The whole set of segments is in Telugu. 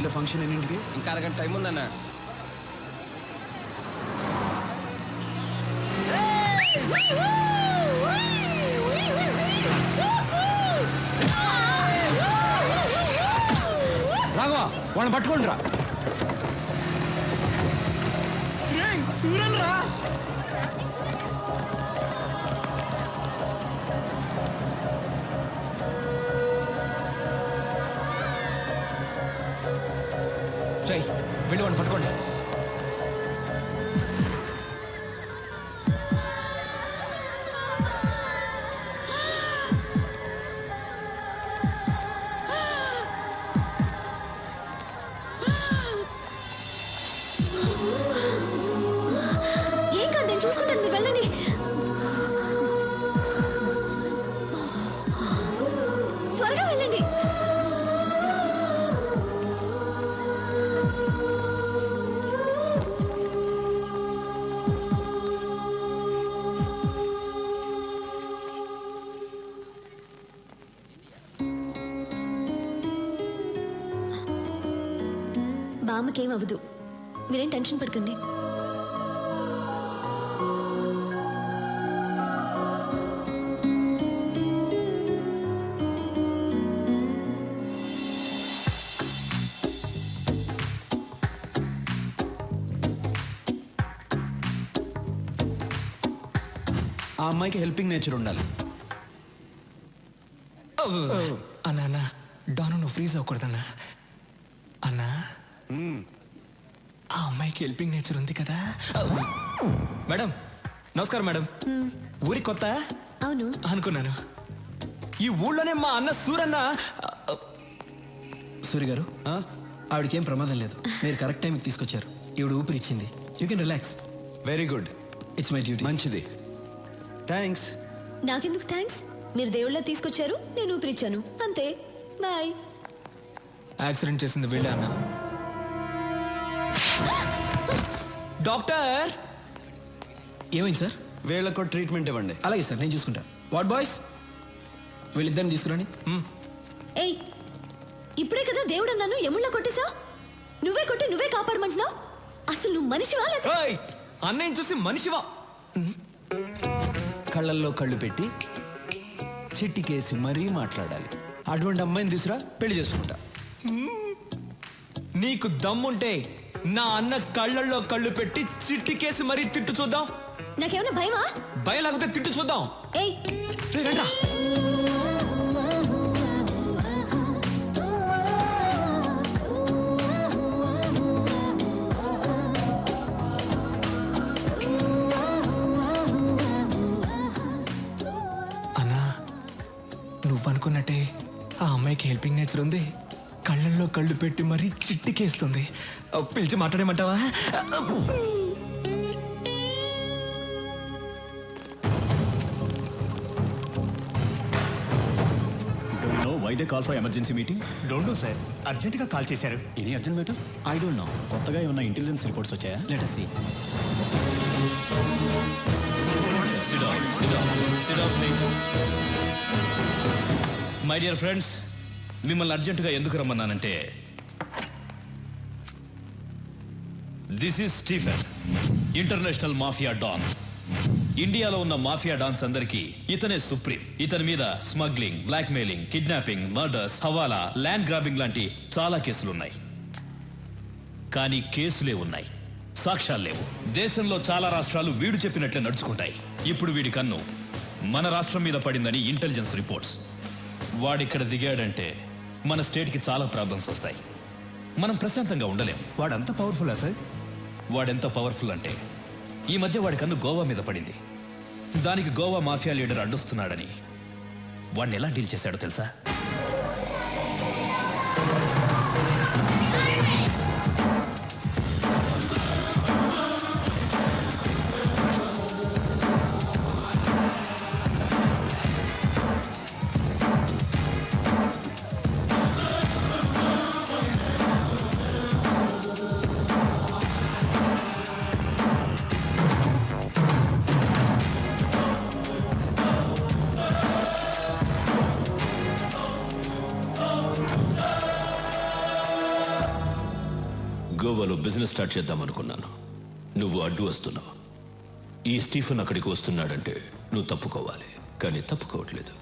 పెళ్ళిలో ఫంక్షన్ ఎన్నింటికి? ఇంకా అరగంట టైం ఉందన్న. రాఘవ వాళ్ళని పట్టుకోండి రా. సూరన్ రా. వెళ్ళి వాడిని పట్టుకోండి. ఏం కాదు, నేను చూసుకుంటాను, మీరు వెళ్ళండి. త్వరగా వెళ్ళండి. బామ్మకేం అవ్వదు, మీరేం టెన్షన్ పడకండి. ఆ అమ్మాయికి హెల్పింగ్ నేచర్ ఉండాలి. అన్నా డాను నువ్వు ఫ్రీజ్ అవ్వకూడదన్నా. అన్నా ఆ అమ్మాయికి హెల్పింగ్ నేచర్ ఉంది కదా. మేడం నమస్కారం. మేడం ఊరి కొత్త? అవును అనుకున్నాను. ఈ ఊళ్ళోనే మా అన్న సూరన్న. సూరి గారు, ఆవిడకేం ప్రమాదం లేదు. మీరు కరెక్ట్ టైంకి తీసుకొచ్చారు. ఈవిడ ఊపిరి ఇచ్చింది. You can relax. Very good. It's my duty. మంచిది, థ్యాంక్స్. నాకెందుకు థ్యాంక్స్? మీరు దేవుళ్ళ తీసుకొచ్చారు, నేను ఊపిరిచ్చాను, అంతే. బాయ్. యాక్సిడెంట్ చేసింది వీళ్ళే అన్న. డాక్టర్ ఏమైంది సార్? వీళ్ళకు ట్రీట్మెంట్ ఇవ్వండి. అలాగే సార్, నేను చూసుకుంటాను. వాట్ బాయ్స్, వీళ్ళిద్దరిని తీసుకురండి. ఏయ్, ఇప్పుడే కదా దేవుడు అన్నాను, ఎముళ్ళ కొట్టేసా? నువ్వే కొట్టి నువ్వే కాపాడమంటున్నావు. అసలు నువ్వు మనిషివా? అన్నయ్య చూసి మనిషివా? కళ్ళల్లో కళ్ళు పెట్టి చిట్టికేసి మరీ మాట్లాడాలి. అటువంటి అమ్మాయిని తీసురా, పెళ్లి చేసుకుంటా. నీకు దమ్ముంటే నా అన్న కళ్ళల్లో కళ్ళు పెట్టి చిట్టికేసి మరీ తిట్టు చూద్దాం. నాకేమైనా భయమా? భయం లేకపోతే తిట్టు చూద్దాం. ఏయ్ రండ్రా. అన్నా నువ్వనుకున్నట్టే ఆ అమ్మాయికి హెల్పింగ్ నేచర్ ఉంది. కళ్ళల్లో కళ్ళు పెట్టి మరీ చిట్టికేస్తుంది. పిలిచి మాట్లాడేమంటావా? Why they call for emergency meeting? Don't know, sir. అర్జెంటుగా కాల్ చేశారు. Any urgent matter? I don't know. కొత్తగా ఏమన్నా ఇంటెలిజెన్స్ రిపోర్ట్స్ వచ్చాయా? Let us see. Sit down, please. My dear friends, మిమ్మల్ని అర్జెంటుగా ఎందుకు రమ్మన్నానంటే, this is Stephen, international mafia don. ఇండియాలో ఉన్న మాఫియా డాన్స్ అందరికీ ఇతనే సుప్రీం. ఇతని మీద smuggling, blackmailing, kidnapping, murders, hawala, land grabbing లాంటి చాలా కేసులున్నాయి. కానీ కేసులే ఉన్నాయి, సాక్ష్యాలు లేవు. దేశంలో చాలా రాష్ట్రాలు వీడు చెప్పినట్లే నడుచుకుంటాయి. ఇప్పుడు వీడి కన్ను మన రాష్ట్రం మీద పడిందని ఇంటెలిజెన్స్ రిపోర్ట్స్. వాడిక్కడ దిగాడంటే మన స్టేట్కి చాలా ప్రాబ్లమ్స్ వస్తాయి. మనం ప్రశాంతంగా ఉండలేం. వాడంత పవర్ఫుల్లా సార్? వాడెంత పవర్ఫుల్ అంటే, ఈ మధ్య వాడి కన్ను గోవా మీద పడింది. దానికి గోవా మాఫియా లీడర్ అడ్డొస్తున్నాడని వాడిని ఎలా డీల్ చేశాడో తెలుసా? గోవాలో బిజినెస్ స్టార్ట్ చేద్దాం అనుకున్నాను. నువ్వు అడ్డు వస్తున్నావు. ఈ స్టీఫెన్ అక్కడికి వస్తున్నాడంటే నువ్వు తప్పుకోవాలి, కానీ తప్పుకోవట్లేదు.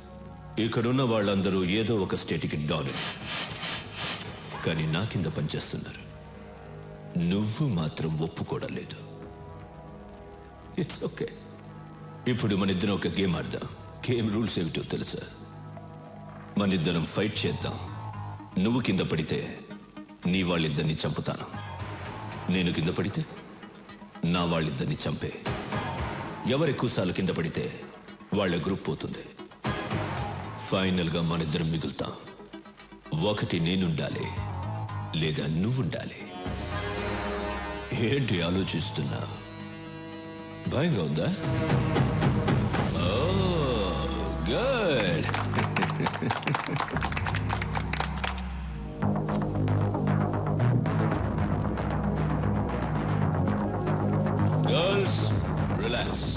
ఇక్కడున్న వాళ్ళందరూ ఏదో ఒక స్టేట్కి డాన్, కానీ నా కింద పనిచేస్తున్నారు. నువ్వు మాత్రం ఒప్పుకోవడం లేదు. It's okay. ఇప్పుడు మన ఇద్దరం ఒక గేమ్ ఆడదాం. గేమ్ రూల్స్ ఏమిటో తెలుసా? మన ఇద్దరం ఫైట్ చేద్దాం. నువ్వు కింద పడితే నీ వాళ్ళిద్దరిని చంపుతాను, నేను కింద పడితే నా వాళ్ళిద్దరిని చంపే. ఎవరెక్కువసార్లు కింద పడితే వాళ్ళ గ్రూప్ పోతుంది. ఫైనల్గా మన ఇద్దరం మిగులుతాం. ఒకటి నేనుండాలి, లేదా నువ్వుండాలి. ఏంటి ఆలోచిస్తున్నా? భయంగా ఉందా? గుడ్. Girls, relax.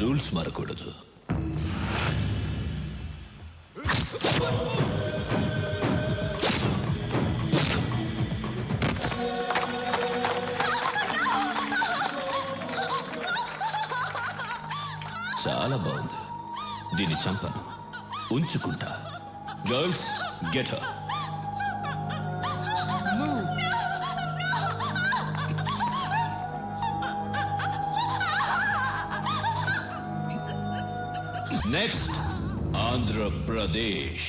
రూల్స్ మారకూడదు. చాలా బాగుంది. దీన్ని చంపను, ఉంచుకుంటా. Girls, get her. Next, Andhra Pradesh.